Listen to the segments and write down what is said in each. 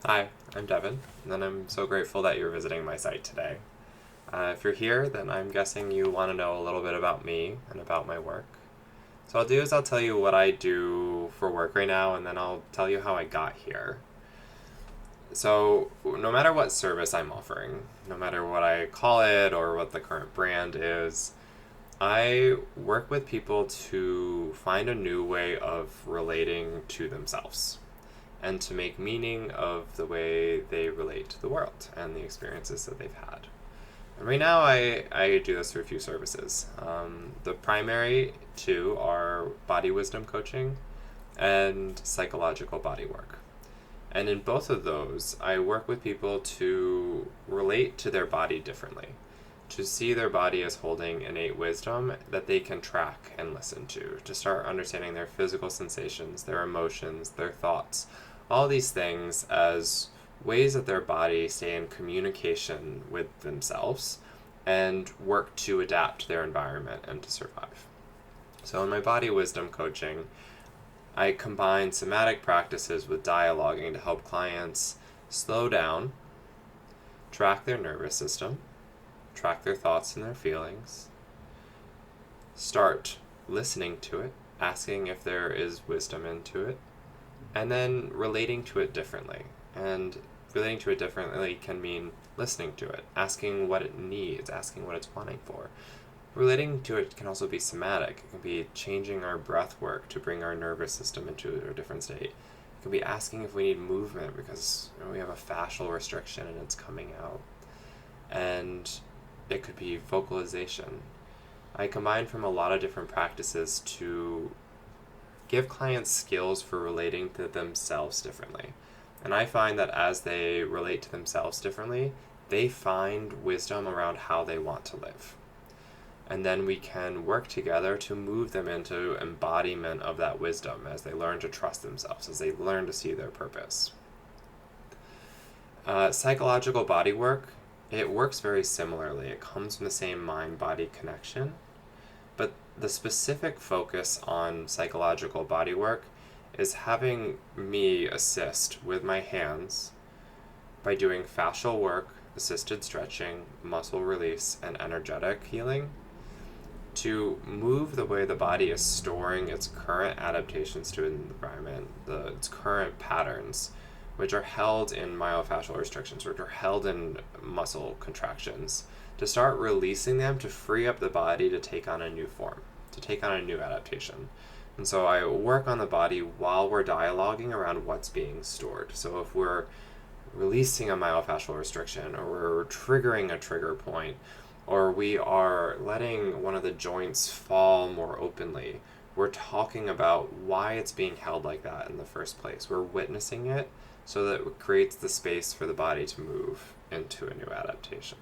Hi, I'm Devin, and I'm so grateful that you're visiting my site today. If you're here, then I'm guessing you want to know a little bit about me and about my work. So I'll tell you what I do for work right now, and then I'll tell you how I got here. So no matter what service I'm offering, no matter what I call it or what the current brand is, I work with people to find a new way of relating to themselves and to make meaning of the way they relate to the world and the experiences that they've had. And right now, I do this through a few services. The primary two are body wisdom coaching and psychological body work. And in both of those, I work with people to relate to their body differently, to see their body as holding innate wisdom that they can track and listen to start understanding their physical sensations, their emotions, their thoughts, all these things as ways that their body stay in communication with themselves and work to adapt their environment and to survive. So in my body wisdom coaching, I combine somatic practices with dialoguing to help clients slow down, track their nervous system, track their thoughts and their feelings, start listening to it, asking if there is wisdom into it, and then relating to it differently. And relating to it differently can mean listening to it, asking what it needs, asking what it's wanting for. Relating to it can also be somatic. It can be changing our breath work to bring our nervous system into a different state. It can be asking if we need movement because we have a fascial restriction and it's coming out. And it could be vocalization. I combine from a lot of different practices to give clients skills for relating to themselves differently. And I find that as they relate to themselves differently, they find wisdom around how they want to live. And then we can work together to move them into embodiment of that wisdom as they learn to trust themselves, as they learn to see their purpose. Psychological body work, it works very similarly. It comes from the same mind-body connection, but the specific focus on psychological body work is having me assist with my hands by doing fascial work, assisted stretching, muscle release, and energetic healing to move the way the body is storing its current adaptations to an environment, its current patterns, which are held in myofascial restrictions, which are held in muscle contractions, to start releasing them to free up the body to take on a new form, to take on a new adaptation. And so I work on the body while we're dialoguing around what's being stored. So if we're releasing a myofascial restriction, or we're triggering a trigger point, or we are letting one of the joints fall more openly, we're talking about why it's being held like that in the first place. We're witnessing it so that it creates the space for the body to move into a new adaptation.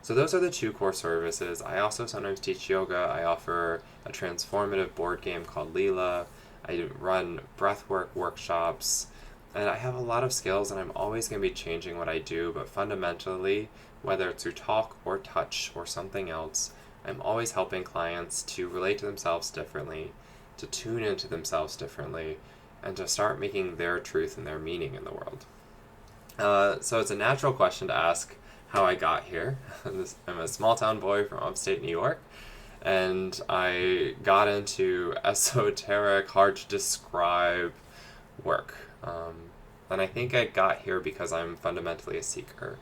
So those are the two core services. I also sometimes teach yoga. I offer a transformative board game called Leela. I run breathwork workshops. And I have a lot of skills, and I'm always going to be changing what I do, but fundamentally, whether it's through talk or touch or something else, I'm always helping clients to relate to themselves differently, to tune into themselves differently, and to start making their truth and their meaning in the world. So it's a natural question to ask how I got here. I'm a small town boy from upstate New York, and I got into esoteric, hard to describe work. And I think I got here because I'm fundamentally a seeker.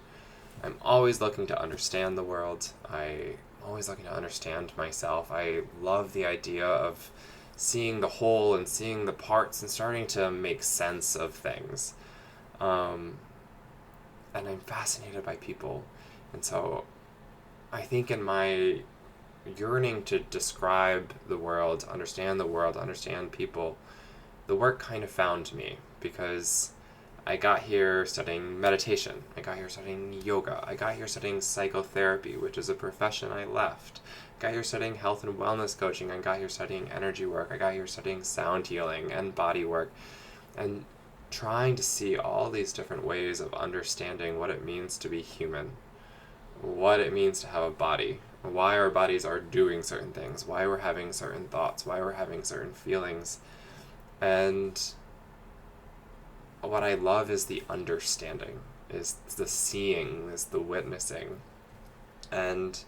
I'm always looking to understand the world. I'm always looking to understand myself. I love the idea of seeing the whole and seeing the parts and starting to make sense of things. And I'm fascinated by people. And so I think in my yearning to describe the world, understand people, the work kind of found me because I got here studying meditation. I got here studying yoga. I got here studying psychotherapy, which is a profession I left. I got here studying health and wellness coaching. I got here studying energy work. I got here studying sound healing and body work. And trying to see all these different ways of understanding what it means to be human, what it means to have a body, why our bodies are doing certain things, why we're having certain thoughts, why we're having certain feelings. And what I love is the understanding, is the seeing, is the witnessing. And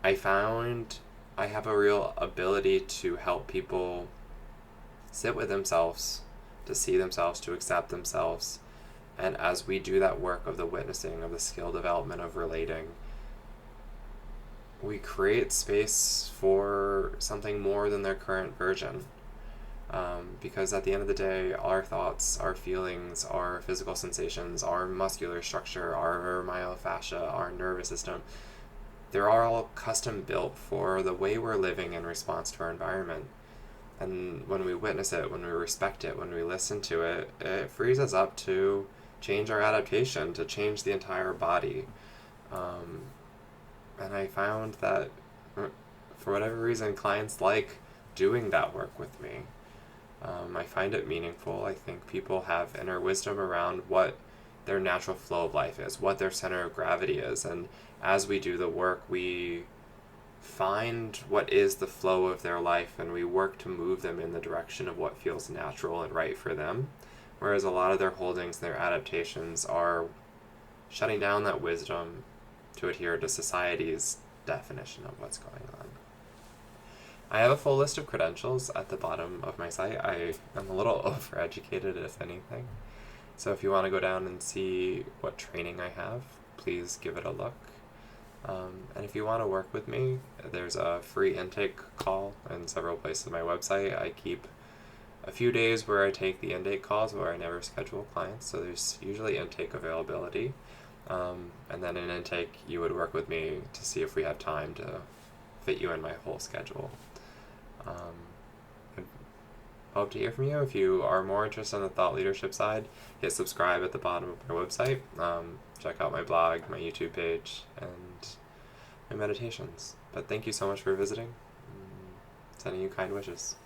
I found I have a real ability to help people sit with themselves, to see themselves, to accept themselves. And as we do that work of the witnessing, of the skill development, of relating, we create space for something more than their current version. Because at the end of the day, our thoughts, our feelings, our physical sensations, our muscular structure, our myofascia, our nervous system, they're all custom built for the way we're living in response to our environment. And when we witness it, when we respect it, when we listen to it, it frees us up to change our adaptation, to change the entire body. And I found that for whatever reason, clients like doing that work with me. I find it meaningful. I think people have inner wisdom around what their natural flow of life is, what their center of gravity is. And as we do the work, we find what is the flow of their life, and we work to move them in the direction of what feels natural and right for them. Whereas a lot of their holdings, their adaptations are shutting down that wisdom to adhere to society's definition of what's going on. I have a full list of credentials at the bottom of my site. I am a little overeducated, if anything. So if you want to go down and see what training I have, please give it a look. And if you want to work with me, there's a free intake call in several places on my website. I keep a few days where I take the intake calls where I never schedule clients, so there's usually intake availability. And then in intake, you would work with me to see if we have time to fit you in my whole schedule. I hope to hear from you. If you are more interested in the thought leadership side, hit subscribe at the bottom of my website. Check out my blog, my YouTube page, and my meditations. But thank you so much for visiting. Sending you kind wishes.